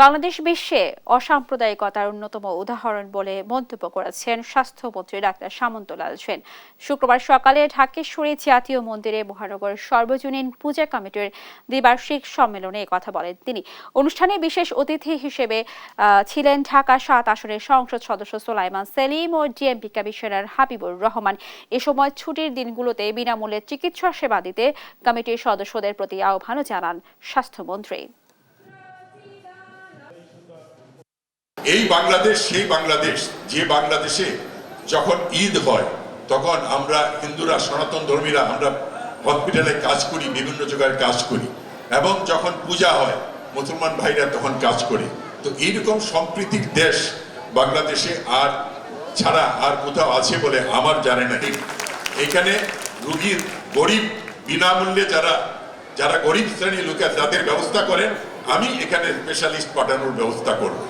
বাংলাদেশ বিশ্বে অসাম্প্রদায়িকতার অন্যতম উদাহরণ বলে মন্তব্য করেছেন স্বাস্থ্যমন্ত্রী ডাক্তার সামন্তলাল সেন। শুক্রবার সকালে ঢাকেশ্বরী জাতীয় মন্দিরে মহানগর সর্বজনীন পূজা কমিটির দ্বিবার্ষিক সম্মেলনে কথা বলেন তিনি। অনুষ্ঠানে বিশেষ অতিথি হিসেবে ছিলেন ঢাকা ৭ আসনের সংসদ সদস্য সোলাইমান সেলিম ও ডিএমপি কমিশনার হাবিবুর রহমান। এ সময় ছুটির দিনগুলোতে বিনামূল্যে চিকিৎসা সেবা দিতে কমিটির সদস্যদের প্রতি আহ্বানও জানান স্বাস্থ্যমন্ত্রী। এই বাংলাদেশ সেই বাংলাদেশ যে বাংলাদেশে যখন ঈদ হয় তখন আমরা হিন্দুরা সনাতন ধর্মীরা আমরা হসপিটালে কাজ করি, বিভিন্ন জায়গায় কাজ করি, এবং যখন পূজা হয় মুসলমান ভাইরা তখন কাজ করে। তো এইরকম সম্প্রীতির দেশ বাংলাদেশে আর ছাড়া আর কোথাও আছে বলে আমার জানে না। এখানে রুগীর গরিব বিনামূল্যে যারা গরিব শ্রেণীর লোক তাদের ব্যবস্থা করেন, আমি এখানে স্পেশালিস্ট পাঠানোর ব্যবস্থা করব।